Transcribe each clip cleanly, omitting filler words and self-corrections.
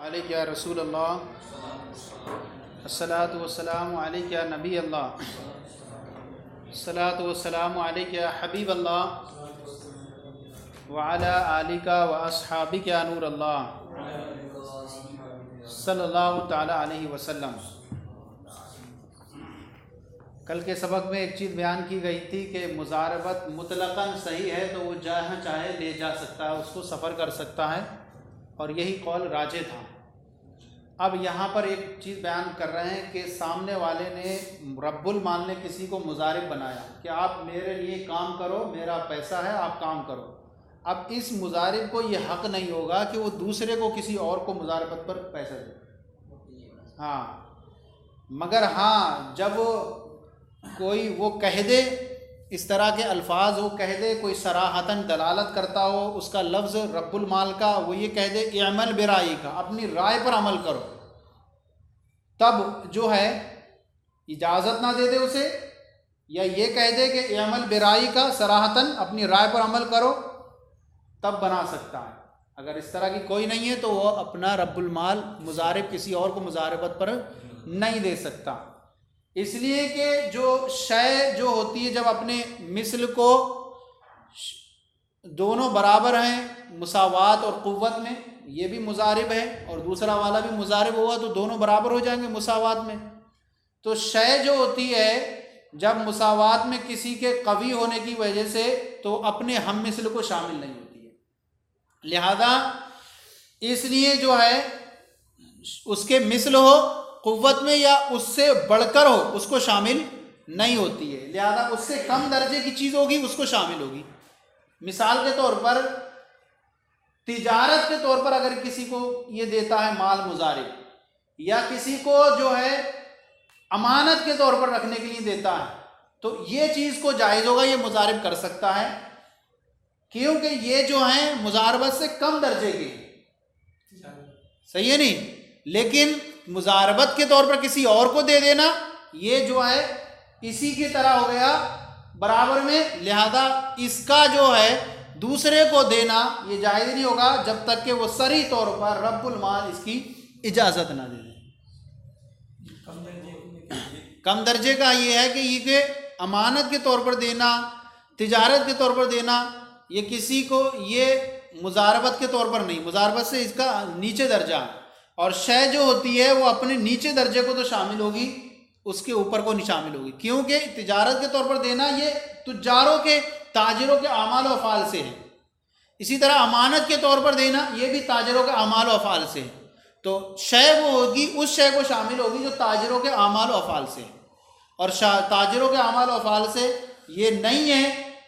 अलैका या रसूल अल्लाह, अस्सलातु वस्सलामु अलैका या नबी अल्लाह, अस्सलातु वस्सलामु अलैका या हबीब अल्लाह व अला आलिका व अस्हाबिका या नूर अल्लाह सल्लल्लाहु ताला अलैहि वसल्लम। कल के सबक में एक चीज़ बयान की गई थी कि मुजारबत मुतलक़न सही है तो वो जहाँ चाहे ले जा सकता है, उसको सफ़र कर सकता है, और यही कौल राजे था। अब यहाँ पर एक चीज़ बयान कर रहे हैं कि सामने वाले ने रब्बुल माल ने किसी को मुजारिब बनाया कि आप मेरे लिए काम करो, मेरा पैसा है, आप काम करो। अब इस मुजारिब को ये हक़ नहीं होगा कि वो दूसरे को किसी और को मुजारबत पर पैसा दे। हाँ, मगर हाँ, जब कोई वो कह दे, इस तरह के अल्फाज वो कह दे, कोई सराहतन दलालत करता हो, उसका लफ्ज़ रब्बुल माल का वो ये कह दे इअमल बिराई का, अपनी राय पर अमल करो, तब जो है इजाज़त ना दे दे उसे, या ये कह दे कि इअमल बिराई का सराहतन अपनी राय पर अमल करो, तब बना सकता है। अगर इस तरह की कोई नहीं है तो वो अपना रब्बुल माल मुजारिब किसी और को मुजारबत पर नहीं दे सकता। इसलिए कि जो शय जो होती है, जब अपने मिसल को दोनों बराबर हैं मुसावात और क़ुव्वत में, ये भी मुजारिब है और दूसरा वाला भी मुजारिब हुआ तो दोनों बराबर हो जाएंगे मुसावात में। तो शय जो होती है जब मुसावात में किसी के कवी होने की वजह से तो अपने हम मिसल को शामिल नहीं होती है, लिहाजा इसलिए जो है उसके मिसल हो क़ुव्वत में या उससे बढ़कर हो उसको शामिल नहीं होती है, लिहाजा उससे कम दर्जे की चीज़ होगी उसको शामिल होगी। मिसाल के तौर पर तिजारत के तौर पर अगर किसी को ये देता है माल मुजारिब, या किसी को जो है अमानत के तौर पर रखने के लिए देता है, तो ये चीज़ को जायज़ होगा, ये मुजारिब कर सकता है, क्योंकि ये जो है मुजारबत से कम दर्जे की, सही है नहीं। लेकिन मुजारबत के तौर पर किसी और को दे देना ये जो है इसी की तरह हो गया बराबर में, लिहाजा इसका जो है दूसरे को देना ये जायज़ नहीं होगा जब तक कि वो सरी तौर पर रब्बुल माल इसकी इजाज़त ना दे दे। कम दर्जे का ये है कि ये अमानत के तौर पर देना, तिजारत के तौर पर देना, ये किसी को ये मुजारबत के तौर पर नहीं, मुजारबत से इसका नीचे दर्जा, और शय जो होती है वो अपने नीचे दर्जे को तो शामिल होगी, उसके ऊपर को नहीं शामिल होगी, क्योंकि तिजारत के तौर पर देना ये तुजारों के ताजिरों के आमाल व अफ़ाल से है। इसी तरह अमानत के तौर पर देना ये भी ताजिरों के आमाल व अफ़ाल से है। तो शय वो होगी, उस शय को शामिल होगी जो ताजिरों के आमाल व अफ़ाल से है, और ताजिरों के आमाल व अफ़ाल से ये नहीं है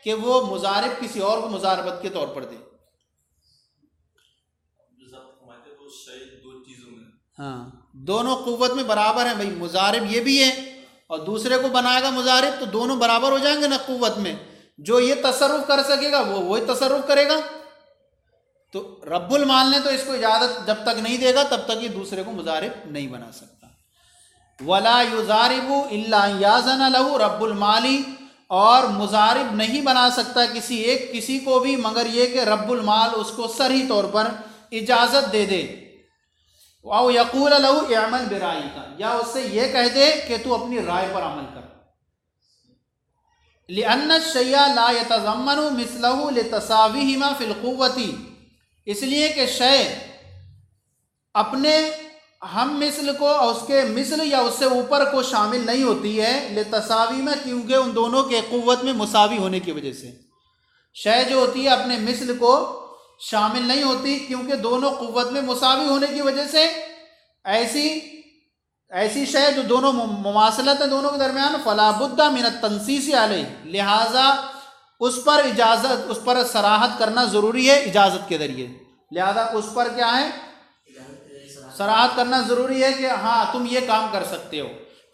कि वो मुजारिब किसी और को मुजारबत के तौर पर दे। हाँ, दोनों क़ुव्वत में बराबर हैं भाई, मुजारिब ये भी है और दूसरे को बनाएगा मुजारिब, तो दोनों बराबर हो जाएंगे ना क़ुव्वत में। जो ये तसर्रुफ़ कर सकेगा वो वही तसर्रुफ़ करेगा। तो रब्बुल माल ने तो इसको इजाज़त जब तक नहीं देगा तब तक ये दूसरे को मुजारिब नहीं बना सकता। वला युजारिबु इल्ला याज़न लहू रब्बुल माली, और मुजारिब नहीं बना सकता किसी को भी मगर ये कि रब्बुल माल उसको सही तौर पर इजाज़त दे दे। वाओ यक़ूल लहू इअमल बिराई का, या उससे ये कह दे कि तू अपनी राय पर अमल कर। लिअन्न शय्या ला यतज़म्मनु मिस्लहु लितसाविहिमा फिल क़ुव्वति, इसलिए कि शय अपने हम मिसल को और उसके मिसल या उससे ऊपर को शामिल नहीं होती है, लितसावी में, क्योंकि उन दोनों के क़ुव्वत में मुसावी होने की वजह से। शय जो होती है अपने मिसल को शामिल नहीं होती क्योंकि दोनों क़ुव्वत में मुसावी होने की वजह से। ऐसी शय जो दोनों मुमासलत है दोनों के दरमियान, फला बुद्दा मिन तंसीस अलैहि, लिहाजा उस पर इजाज़त, उस पर सराहत करना ज़रूरी है इजाज़त के ज़रिए। लिहाजा उस पर क्या है, सराहत करना ज़रूरी है कि हाँ तुम ये काम कर सकते हो।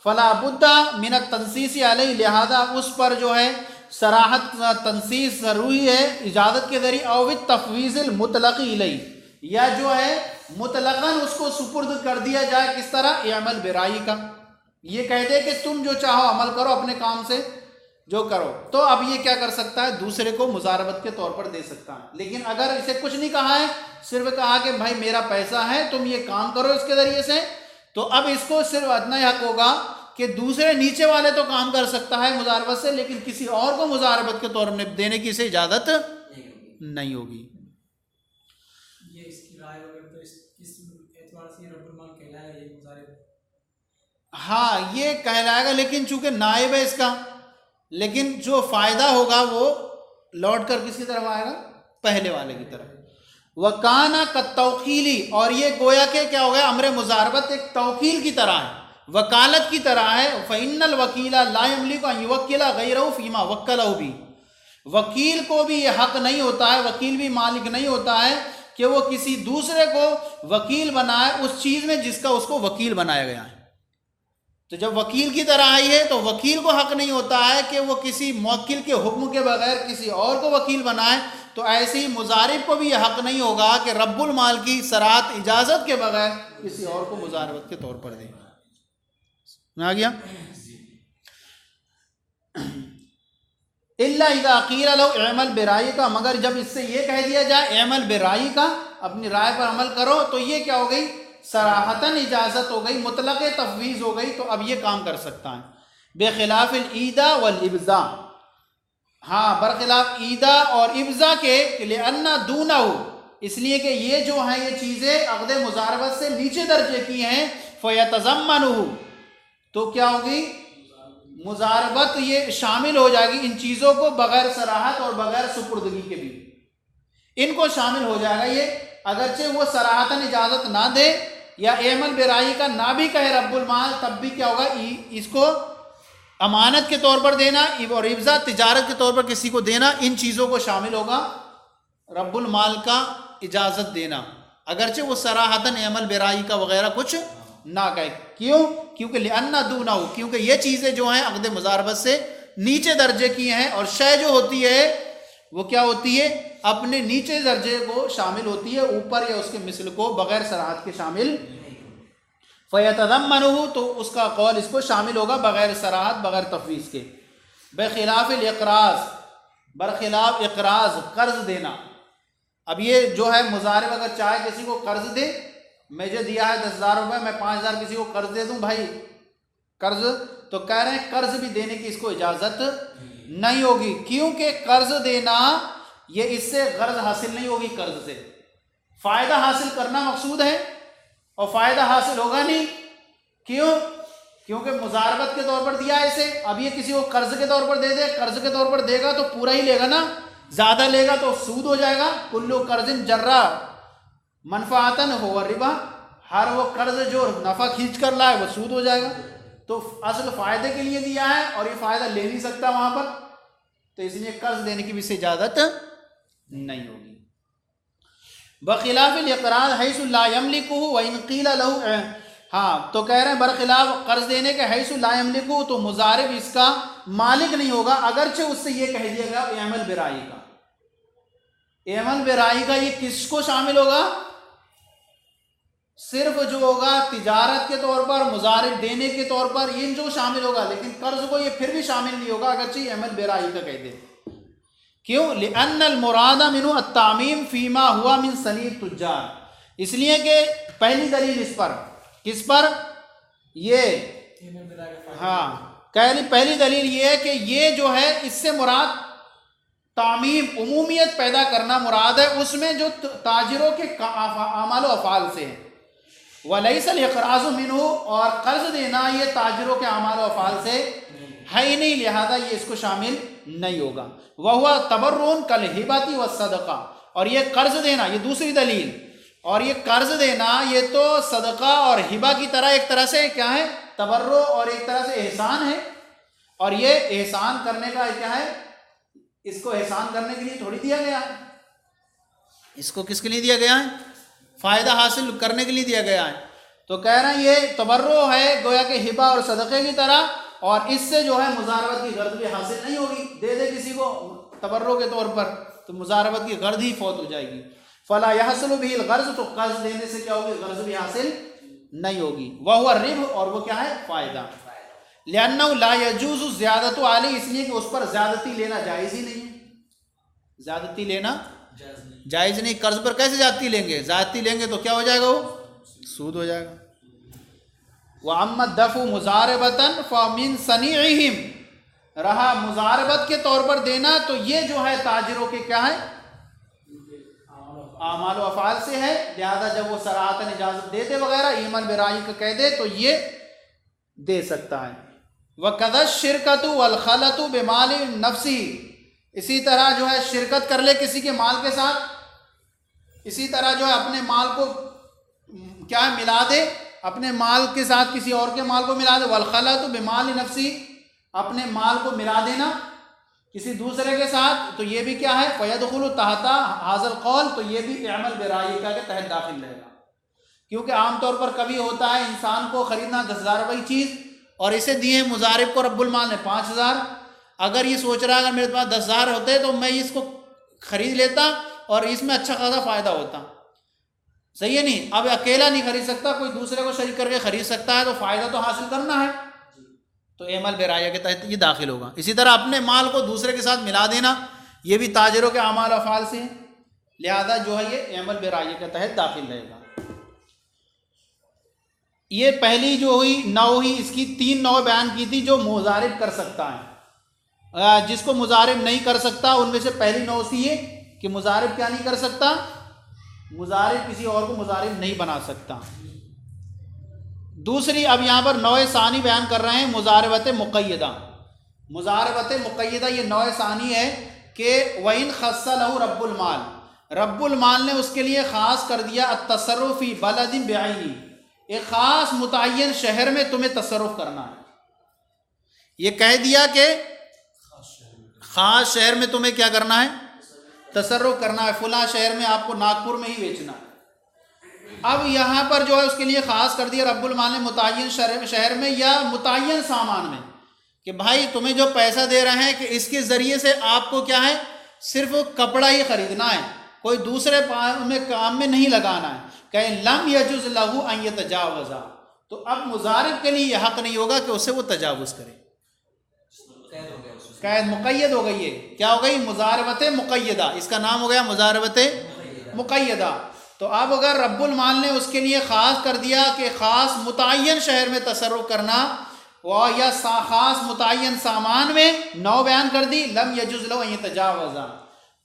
फला बुद्दा मिन तंसीस अलैहि, लिहाजा उस पर जो है सराहत तंसीस ज़रूरी है इजाज़त के ज़रिए। अवित तफ़वीज़िल मुतलक़ इलैहि, या जो है मुतलक़न उसको सुपुर्द कर दिया जाए, किस तरह, इअमल बिराई का, ये कह दे कि तुम जो चाहो अमल करो अपने काम से, जो करो। तो अब ये क्या कर सकता है, दूसरे को मुजारबत के तौर पर दे सकता है। लेकिन अगर इसे कुछ नहीं कहा है, सिर्फ कहा कि भाई मेरा पैसा है, तुम ये काम करो इसके जरिए से, तो अब इसको सिर्फ इतना हक होगा कि दूसरे नीचे वाले तो काम कर सकता है मुजारबत से, लेकिन किसी और को मुजारबत के तौर पर देने की इसे इजाजत नहीं होगी। ये इसकी राय अगर तो इस एतबार से रब्बुल माल कहलाएगा ये मुजारिब। हाँ ये कहलाएगा, लेकिन चूंकि नायब है इसका, लेकिन जो फायदा होगा वो लौट कर किसकी तरफ आएगा, पहले वाले की तरफ। वकाना का तौकीली, और ये गोया के क्या हो गया, अमर मुजारबत एक तौकील की तरह है, वकालत की तरह है। फ़इन्नल वकीला ला यमलिकु अन युवक्किला गैरहु फीमा वक्कलहु भी, वकील को भी ये हक नहीं होता है, वकील भी मालिक नहीं होता है कि वो किसी दूसरे को वकील बनाए उस चीज़ में जिसका उसको वकील बनाया गया है। तो जब वकील की तरह आई है तो वकील को हक नहीं होता है कि वो किसी मुवक्किल के हुक्म के बगैर किसी और को वकील बनाए। तो ऐसे ही मुजारिब को भी यह हक नहीं होगा कि रब्बुल माल की सराहत इजाज़त के बगैर किसी और को मुजारबत के तौर पर दे। आ गया। इल्ला इज़ा क़ील लहू अमल बिराई का, मगर जब इससे ये कह दिया जाए अमल बिराई का, अपनी राय पर अमल करो, तो ये क्या हो गई, सराहतन इजाज़त हो गई, मुतलक़ तफ़वीज़ हो गई। तो अब ये काम कर सकता है। बेखिलाफ़िल ईदा वल इब्ज़ा, हाँ बरखिलाफ ईदा और इब्ज़ा के, लिअन्ना दूनहु, इसलिए कि ये जो हैं ये चीज़ें अक़द मुजारबत से नीचे दर्जे की हैं, फ़यतज़म्मनुहु, तो क्या होगी, मुजारबत ये शामिल हो जाएगी इन चीज़ों को, बग़ैर सराहत और बग़ैर सुपुर्दगी के भी इनको शामिल हो जाएगा ये। अगरचे वो सराहतन इजाज़त ना दे या एमल बेराई का ना भी कहे रब्बुल माल, तब भी क्या होगा, इसको अमानत के तौर पर देना और इब्ज़ा तिजारत के तौर पर किसी को देना, इन चीज़ों को शामिल होगा रब्बुल माल का इजाज़त देना, अगरचे वो सराहतन एमल बेराई का वगैरह कुछ ना कहे। क्यों, क्योंकि लिअन्ना दूनहु, क्योंकि ये चीज़ें जो हैं अक़द मुजारबत से नीचे दर्जे की हैं, और शय जो होती है वो क्या होती है, अपने नीचे दर्जे को शामिल होती है, ऊपर या उसके मिसल को बगैर सराहत के शामिल। फ़यतज़म्मनुहु, तो उसका कौल इसको शामिल होगा बगैर सराहत बगैर तफ़वीज़ के। बेखिलाफ़िल इक़राज़, बरखिलाफ़ इक़राज़ कर्ज़ देना। अब ये जो है मुजारिब अगर चाहे किसी को कर्ज़ दे, मुझे दिया है 10,000 रुपये, मैं 5,000 किसी को कर्ज़ दे दूँ भाई कर्ज़, तो कह रहे हैं कर्ज़ भी देने की इसको इजाज़त नहीं होगी, क्योंकि कर्ज़ देना ये इससे गर्ज हासिल नहीं होगी, कर्ज से फ़ायदा हासिल करना मकसूद है और फ़ायदा हासिल होगा नहीं। क्यों, क्योंकि मुजारबत के तौर पर दिया है इसे। अब ये किसी को कर्ज के तौर पर दे दे, कर्ज के तौर पर देगा तो पूरा ही लेगा ना, ज़्यादा लेगा तो सूद हो जाएगा। कुल्लु कर्जिन जर्रा मनफातन हो रिबा, हर वो कर्ज जो नफ़ा खींच कर लाए वो सूद हो जाएगा। तो असल फ़ायदे के लिए दिया है और ये फ़ायदा ले नहीं सकता वहाँ पर, तो इसलिए कर्ज देने की भी इसे इजाज़त नहीं होगी। बखिलाफ़िल इक़राज़ हैसु ला यमलिकुहु व इन क़ील लहु, हाँ तो कह रहे हैं बरखिलाफ कर्ज देने के हैसु ला यमलिकुहु, तो मुजारिब इसका मालिक नहीं होगा, अगरचे उससे ये कह दिया गया एमल बेराई का। एमल बेराई का ये किसको शामिल होगा, सिर्फ जो होगा तिजारत के तौर पर, मुजारिब देने के तौर पर, इन जो शामिल होगा, लेकिन कर्ज को ये फिर भी शामिल नहीं होगा अगरचे एमल बेराई का कह दे। क्यों, लिअन्नल मुरादा मिनु अत्तामीम फीमा हुआ मिन सनीद तुज्जार, इसलिए कि पहली दलील इस पर, किस पर, ये हाँ पहली दलील ये है कि ये जो है इससे मुराद तामीम उमूमियत पैदा करना मुराद है, उसमें जो ताजिरों के अमाल व अफ़ाल से है। वलैसल इक़राज़ु मिन्हु, और कर्ज देना ये ताजिरों के अमाल व अफ़ाल से है ही नहीं, लिहाजा ये इसको शामिल नहीं होगा। वह हुआ तबर्रुन कल हिबाती व सदका, और ये कर्ज देना, ये दूसरी दलील, और ये कर्ज देना ये तो सदका और हिबा की तरह एक तरह से क्या है, तबर्रो और एक तरह से एहसान है। और ये एहसान करने का क्या है, इसको एहसान करने के लिए थोड़ी दिया गया है, इसको किसके लिए दिया गया है, फ़ायदा हासिल करने के लिए दिया गया है। तो कह रहे हैं ये तबर्रो है गोया के हिबा और सदक़े की तरह, और इससे जो है मुजारबत की गर्द भी हासिल नहीं होगी। दे दे किसी को तबर्रो के तौर पर तो मुजारबत की गर्द ही फौत हो जाएगी। फला यहसुलु बिहिल गर्ज, तो कर्ज देने से क्या होगी, गर्ज भी हासिल नहीं होगी। वह हुआ रिब, और वो क्या है, फ़ायदा। लिअन्नहु ला यजूज़ु ज़ियादतु अलैहि, इसलिए कि उस पर ज़्यादती लेना जायज़ ही नहीं है। ज़्यादती लेना जायज़ नहीं। कर्ज पर कैसे ज़्यादती लेंगे? ज़्यादती लेंगे तो क्या हो जाएगा? वो सूद हो जाएगा। व अम्मा दफ़ु मुज़ारबतन फ़मिन सनीइहिम, रहा मुज़ारबत के तौर पर देना तो ये जो है ताजिरों के क्या है? आमाल व अफ़आल से है। लिहाजा जब वो सराहतन इजाज़त दे दे वगैरह, ईमन बिराई का कह दे तो ये दे सकता है। वक़द शिरकतु वल खलतु बिमाल नफ्सी, इसी तरह जो है शिरकत कर ले किसी के माल के साथ, इसी तरह जो है अपने माल को क्या है मिला दे, अपने माल के साथ किसी और के माल को मिला दे। वल खलतु बिमाल नफ्सी, अपने माल को मिला देना किसी दूसरे के साथ, तो ये भी क्या है? फ़यदखुलु तहता हाज़ल क़ौल, तो ये भी अमल बेराइका के तहत दाखिल रहेगा। क्योंकि आमतौर पर कभी होता है इंसान को ख़रीदना 10,000 रुपये की चीज़ और इसे दिए मुज़ारिब को रब्बुल माल ने 5,000। अगर ये सोच रहा है अगर मेरे पास 10,000 होते तो मैं इसको ख़रीद लेता और इसमें अच्छा खासा फ़ायदा होता। सही है नहीं? अब अकेला नहीं खरीद सकता, कोई दूसरे को शरीक करके ख़रीद सकता है, तो फ़ायदा तो हासिल करना है, तो अमल बेराया के तहत ये दाखिल होगा। इसी तरह अपने माल को दूसरे के साथ मिला देना, ये भी ताजिरों के आमाल अफ़आल से है, लिहाजा जो है ये अमल बेराया के तहत दाखिल रहेगा। ये पहली जो हुई नौ हुई, इसकी 3 नौ बयान की थी जो मुज़ारिब कर सकता है। जिसको मुज़ारिब नहीं कर सकता उनमें से पहली नौ सी है कि मुज़ारिब क्या नहीं कर सकता? मुज़ारिब किसी और को मुज़ारिब नहीं बना सकता। दूसरी अब यहाँ पर नौ सानी बयान कर रहे हैं, मुज़ारबत मुक़य्यदा। मुज़ारबत मुक़य्यदा ये नौ सानी है कि वइन खस्सा लहू रब्बुल माल, रब्बुल माल ने उसके लिए ख़ास कर दिया अत-तसर्रुफ़ फ़ी बलदिन बिअयनी, एक ख़ास मुतय्यन शहर में तुम्हें तसर्रुफ़ करना है। ये कह दिया कि ख़ास शहर में तुम्हें क्या करना है? तसर्रुफ़ करना है। फ़ुला शहर में आपको नागपुर में ही बेचना है। अब यहाँ पर जो है उसके लिए ख़ास कर दिया रब्बुल माल ने मुतय्यन शहर में या मुतय्यन सामान में, कि भाई तुम्हें जो पैसा दे रहे हैं कि इसके ज़रिए से आपको क्या है? सिर्फ कपड़ा ही ख़रीदना है, कोई दूसरे काम में नहीं लगाना है। कहीं लम यजुज़ लहू अन यतजावज़ा, तो अब मुज़ारिब के लिए यह हक़ नहीं होगा कि उससे वो तजावुज़ करे। कैद मुक़य्यद हो गई है। क्या हो गई? मुज़ारबत मुक़य्यदा, इसका नाम हो गया मुज़ारबत मुक़य्यदा। तो अब अगर रब्बुल माल ने उसके लिए ख़ास कर दिया कि ख़ास मुतय्यन शहर में तसर्रुफ़ करना व या ख़ास मुतय्यन सामान में, नौ बयान कर दी लम यजुज़ लहू अन यतजावज़ा,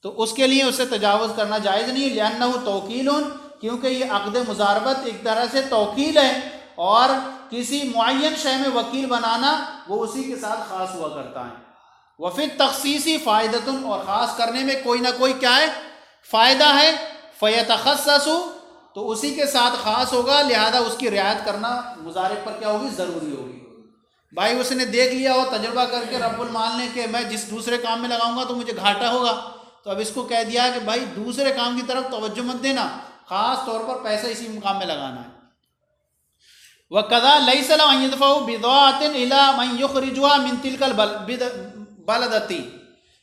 तो उसके लिए उससे तजावुज़ करना जायज़ नहीं। लिअन्नहु तौकीलुन, क्योंकि ये अक़द मुज़ारबत एक तरह से तौकील है और किसी मुअय्यन शय में वकील बनाना वो उसी के साथ ख़ास हुआ करता है। वफ़ी तख़सीसी फ़ायदतुन, और ख़ास करने में कोई ना कोई क्या है? फ़ायदा है। फ़यतख़स्ससु, तो उसी के साथ ख़ास होगा, लिहाजा उसकी रियायत करना मुज़ारिब पर क्या होगी? ज़रूरी होगी। भाई उसने देख लिया हो तजुर्बा करके रब्बुल माल ने कि मैं जिस दूसरे काम में लगाऊंगा तो मुझे घाटा होगा, तो अब इसको कह दिया कि भाई दूसरे काम की तरफ तवज्जो मत देना, ख़ास तौर पर पैसा इसी काम में लगाना है। वकज़ा लैसा लहू अन यदफ़अ बिज़ाअतिन इला मन युख़रिजुहा मिन तिलकल बलदती,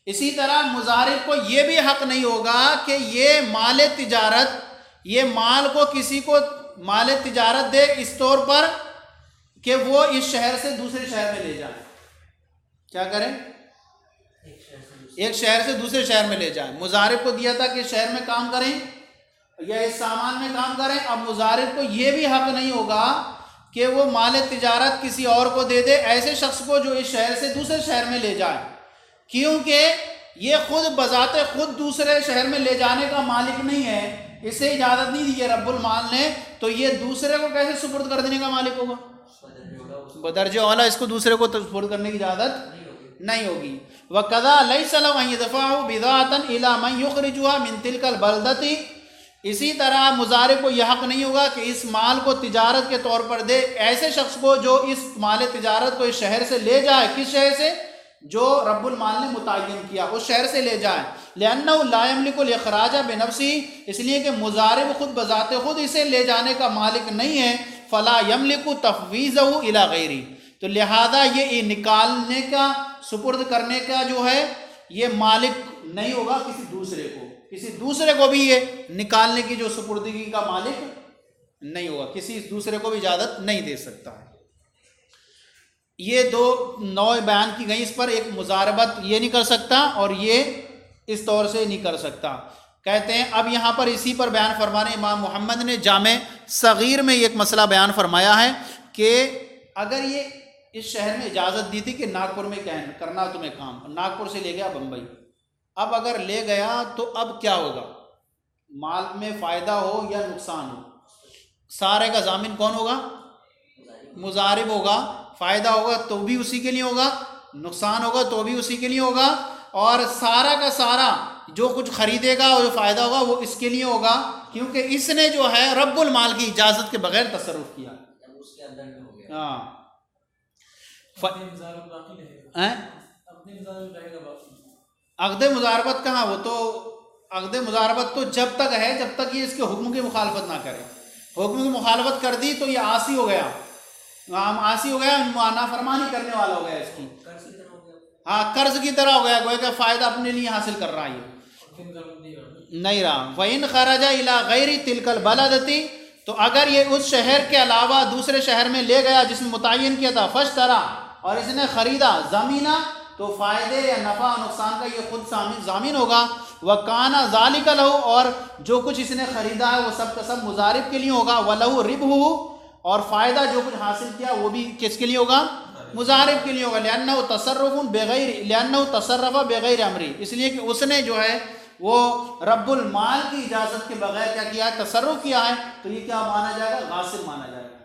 इसी तरह मुज़ारिब को ये भी हक़ नहीं होगा कि ये माल तिजारत, ये माल को किसी को माल तिजारत दे इस तौर पर कि वो इस शहर से दूसरे शहर में ले जाए। क्या करें? एक शहर से दूसरे शहर में ले जाए। मुज़ारिब को दिया था कि शहर में काम करें या इस सामान में काम करें, अब मुज़ारिब को ये भी हक़ नहीं होगा कि वो माल तिजारत किसी और को दे दे, ऐसे शख्स को जो इस शहर से दूसरे शहर में ले जाए, क्योंकि ये खुद बजाते खुद दूसरे शहर में ले जाने का मालिक नहीं है, इसे इजाज़त नहीं दी है रब्बुल माल ने, तो ये दूसरे को कैसे सुपुर्द कर देने का मालिक होगा? बदर्जे औला इसको दूसरे को सुपुर्द करने की इजाज़त नहीं होगी। वकज़ा लैसा लहू अन यदफ़अ बिज़ाअतन इला मन युख़रिजुहा मिन तिलकल बलदती, इसी तरह मुज़ारिब को यह हक़ नहीं होगा कि इस माल को तिजारत के तौर पर दे ऐसे शख्स को जो इस माल तिजारत को इस शहर से ले जाए। किस शहर से? जो रब्बुल माल ने मुतय्यन किया उस शहर से ले जाए। लिअन्नहु ला यमलिकुल इख़राज बिनफ़्सी, इसलिए कि मुज़ारिब खुद बज़ाते खुद इसे ले जाने का मालिक नहीं है। फ़ला यमलिकु तफ़वीज़हु इला गैरी, तो लिहाजा ये निकालने का सुपुर्द करने का जो है ये मालिक नहीं होगा किसी दूसरे को, किसी दूसरे को भी ये निकालने की जो सुपुर्दगी का मालिक नहीं होगा, किसी दूसरे को भी इजाज़त नहीं दे सकता है। ये दो नौ बयान की गई। इस पर एक मुजारबत ये नहीं कर सकता और ये इस तौर से नहीं कर सकता। कहते हैं अब यहाँ पर इसी पर बयान फरमा रहे इमाम मोहम्मद ने जामे सगीर में एक मसला बयान फरमाया है कि अगर ये इस शहर में इजाज़त दी थी कि नागपुर में करना तुम्हें काम, नागपुर से ले गया बम्बई, अब अगर ले गया तो अब क्या होगा, माल में फ़ायदा हो या नुकसान हो, सारे का जामिन कौन होगा, मुजारिब होगा। फ़ायदा होगा तो भी उसी के लिए होगा, नुकसान होगा तो भी उसी के लिए होगा, और सारा का सारा जो कुछ खरीदेगा और जो फ़ायदा होगा वो इसके लिए होगा, क्योंकि इसने जो है रब्बुल माल की इजाज़त के बगैर तसर्रुफ किया। उसके अंदर में हो गया। हाँ अक़द मुजारबत कहाँ, वो तो अक़द मुजारबत तो जब तक है जब तक ये इसके हुक्म की मुखालफत ना करे। हुक्म की मुखालफत कर दी तो ये आसी हो गया, आसी हो गया, नाफरमानी करने वाला हो गया इसकी। हाँ कर्ज की तरह हो गया, गोया का फ़ायदा अपने लिए हासिल कर रहा है नहीं रहा। वइन खराजा इला गैरी तिलकल बलदती, तो अगर ये उस शहर के अलावा दूसरे शहर में ले गया जिसमें मुतय्यन किया था, फश्तरा, और इसने ख़रीदा ज़मीना, तो फ़ायदे या नफ़ा नुकसान का ये खुद ज़ामिन होगा। व काना ज़ालिका लहू, और जो कुछ इसने ख़रीदा है वो सब का सब मुजारिब के लिए होगा। व लहू रिबहू, और फ़ायदा जो कुछ हासिल किया वो भी किसके लिए होगा, मुजारिब के लिए होगा। लिअन्नहु तसर्रुफ़ुन बेगैर, लिअन्नहु तसर्रफ़ बेगैर अमरी, इसलिए कि उसने जो है वो रब्बुल माल की इजाज़त के बगैर क्या किया है, तसर्रुफ़ किया है, तो ये क्या माना जाएगा, गासिब माना जाएगा।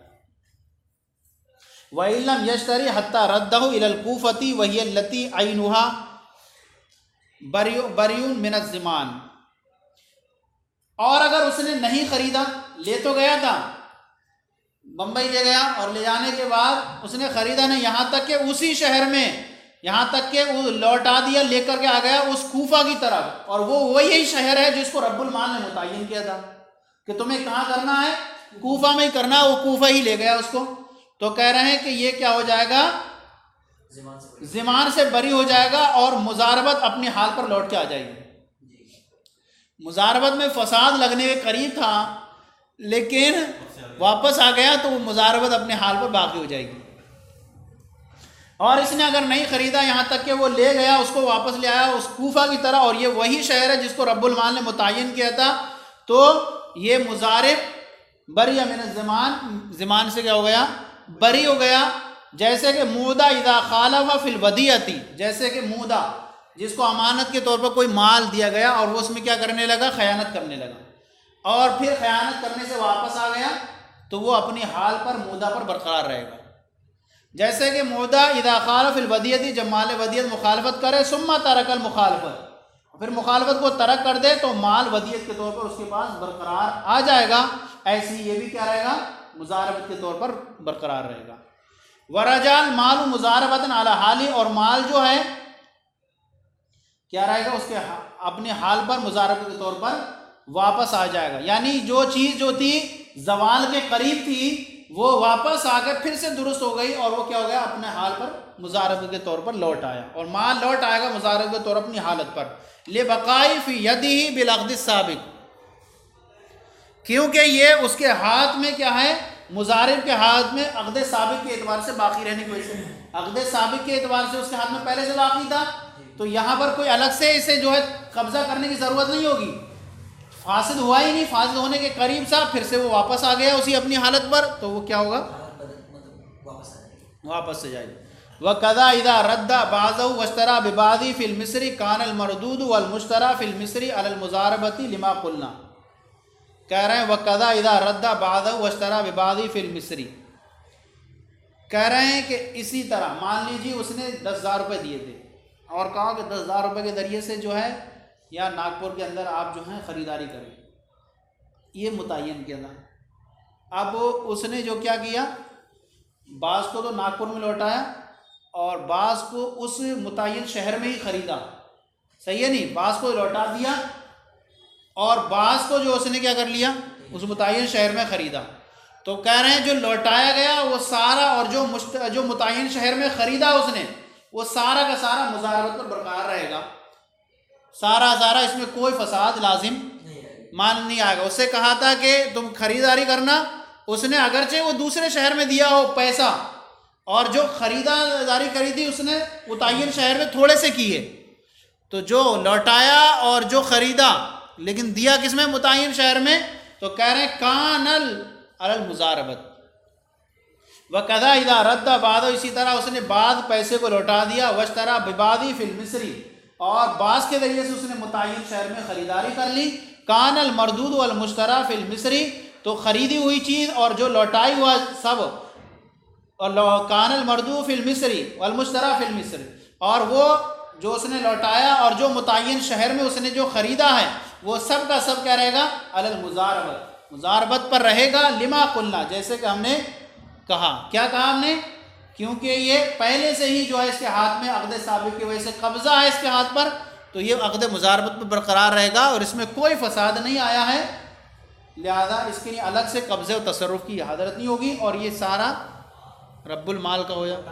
व इल्लम यश्तरी हत्ता रद्दहु इलल कूफती वहिय अल्लती ऐनुहा बरियुन मिन अज़्ज़िमान, और अगर उसने नहीं खरीदा, ले तो गया था, बम्बई ले गया और ले जाने के बाद उसने ख़रीदा नहीं, यहाँ तक कि उसी शहर में, यहाँ तक कि वो लौटा दिया, लेकर के आ गया उस कूफा की तरफ, और वो वही शहर है जिसको रब्बुल माल ने मुतय्यन किया था कि तुम्हें कहाँ करना है, कूफा में ही करना है, वो कूफा ही ले गया उसको। तो कह रहे हैं कि ये क्या हो जाएगा, ज़िमान से बरी हो जाएगा और मुजारबत अपनी हाल पर लौट के आ जाएगी। मुजारबत में फसाद लगने के करीब था लेकिन वापस आ गया तो वो मुजारबत अपने हाल पर बाकी हो जाएगी। और इसने अगर नहीं खरीदा, यहाँ तक कि वो ले गया, उसको वापस ले आया उस कूफा की तरह, और ये वही शहर है जिसको रब्बुल माल ने मुतय्यन किया था, तो ये मुजारिब बरी मिन ज़िमान, ज़िमान से क्या हो गया, बरी हो गया। जैसे कि मूदा इदा खालफ फिल वदियती, जैसे कि मूदा जिसको अमानत के तौर पर कोई माल दिया गया और वो उसमें क्या करने लगा, खयानत करने लगा, और फिर खयानत करने से वापस आ गया, तो वो अपनी हाल पर मूदा पर बरकरार रहेगा। जैसे कि मूदा इदा खालफ फिल वदियती, जब माल वदियत मुखालफत करे, सुम्मा तरकल मुखालफत, फिर मुखालफत को तरक कर दे तो माल वदियत के तौर पर उसके पास बरकरार आ जाएगा। ऐसी ये भी क्या रहेगा, मुजारबत के तौर पर बरकरार रहेगा। वरजाल माल मुजारबतन अला हाली, और माल जो है क्या रहेगा, उसके अपने हाल पर मुजारबत के तौर पर वापस आ जाएगा। यानी जो चीज़ जो थी जवाल के करीब थी वो वापस आकर फिर से दुरुस्त हो गई, और वो क्या हो गया, अपने हाल पर मुजारबत के तौर पर लौट आया, और माल लौट आएगा मुजारबत के तौर अपनी हालत पर। ले बकाई फी यदिही बिल अक़्द साबिक़, क्योंकि ये उसके हाथ में क्या है, मुजारिब के हाथ में अक़्द साबिक़ के एतबार से बाकी रहने की वजह से, अक़्द साबिक़ के एतबार से उसके हाथ में पहले से बाकी था, तो यहाँ पर कोई अलग से इसे जो है कब्जा करने की ज़रूरत नहीं होगी। फासिद हुआ ही नहीं, फासिद होने के करीब सा फिर से वो वापस आ गया उसी अपनी हालत पर, तो वो क्या होगा, वापस से जाएगा। व कदा इदा रद्दा बाज़हु वश्तरा बिबादी फिल मिस्री कानल मरदूद वल मुश्तरा फिल मिस्री अलल मुजारबती लिमा कुलना। कह रहे हैं व कदा इदा रद्दा बाज़हु वश्तरा बिबादी फिल मिस्री, कह रहे हैं कि इसी तरह मान लीजिए उसने 10,000 रुपये दिए थे और कहा कि 10,000 रुपये के ज़रिए से जो है या नागपुर के अंदर आप जो हैं ख़रीदारी करें, ये मुतय्यन किया था। अब उसने जो क्या किया, बाज़ को तो नागपुर में लौटाया और बाज़ को उस मुतय्यन शहर में ही ख़रीदा, सही है नहीं, बाज़ को लौटा दिया और बाज़ को जो उसने क्या कर लिया, उस मुतय्यन शहर में ख़रीदा। तो कह रहे हैं जो लौटाया गया वो सारा, और जो मुतय्यन शहर में ख़रीदा उसने, वो सारा का सारा मुजारबत पर बरकरार रहेगा, सारा इसमें कोई फसाद लाजिम मान नहीं आएगा। उससे कहा था कि तुम खरीदारी करना, उसने अगरचे वो दूसरे शहर में दिया हो पैसा, और जो खरीदारी करी थी उसने मुतय्यन शहर में थोड़े से की है, तो जो लौटाया और जो खरीदा लेकिन दिया किसमें, मुतय्यन शहर में, तो कह रहे हैं कानल अलल मुजारबत व कदा इदा रद्दा बाद, इसी तरह उसने बाद पैसे को लौटा दिया, वश्तरा बिबादी फिल मिस्री, और बास के जरिए से उसने मुतय्यन शहर में ख़रीदारी कर ली, कानल मरदूद वल मुश्तरा फिल मिस्री, तो ख़रीदी हुई चीज़ और जो लौटाई हुआ सब, और कानल मरदूद फिल मिस्री वल मुश्तरा फिल मिस्री, और वो जो उसने लौटाया और जो मुतय्यन शहर में उसने जो ख़रीदा है वो सब का सब क्या रहेगा, अलल मुजारबत, मुजारबत पर रहेगा, लिमा कुल्ला, जैसे कि हमने कहा। क्या कहा हमने, क्योंकि ये पहले से ही जो है इसके हाथ में अक़द साबिक़ की वजह से कब्ज़ा है इसके हाथ पर, तो ये अक़द मुजारबत पर बरकरार रहेगा और इसमें कोई फसाद नहीं आया है, लिहाजा इसके लिए अलग से कब्ज़े और तसर्रुफ़ की हजरत नहीं होगी, और ये सारा रब्बुल माल का हो जाए।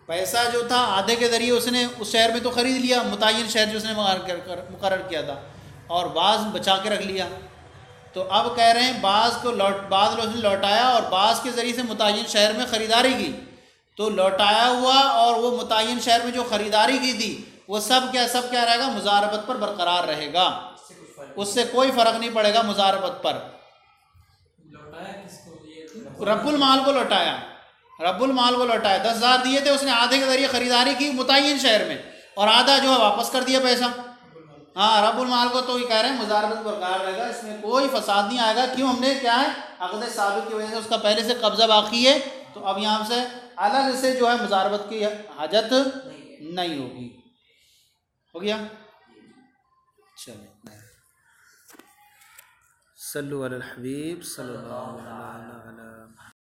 पैसा जो था आधे के ज़रिए उसने उस शहर में तो ख़रीद लिया, मुतय्यन शहर जो उसने मुकर्रर किया था, और बाज़ बचा के रख लिया, तो अब कह रहे हैं बाज़ को बाज़ उसने लौटाया और बाज़ के ज़रिए से मुतय्यन शहर में ख़रीदारी की, तो लौटाया हुआ और वो मुतय्यन शहर में जो ख़रीदारी की थी वो सब क्या रहेगा, मुजारबत पर बरकरार रहेगा, उससे कोई फ़र्क नहीं पड़ेगा मुजारबत पर। रब्बुल माल को लौटाया, रब्बुल माल को लौटाया, 10,000 दिए थे उसने, आधे के ज़रिए ख़रीदारी की मुतय्यन शहर में और आधा जो है वापस कर दिया पैसा। हाँ, रब्बुल माल को तो ये कह रहे हैं मुजारबत बरकरार रहेगा, इसमें कोई फसाद नहीं आएगा। क्यों, हमने क्या है, अक़द साबिक़ की वजह से उसका पहले से कब्ज़ा बाकी है, तो अब यहाँ से अलग से जो है मुजारबत की हाजत नहीं होगी। हो गया, चलो सल्लु अलल हबीब सल्लल्लाहु अलैहि वसल्लम।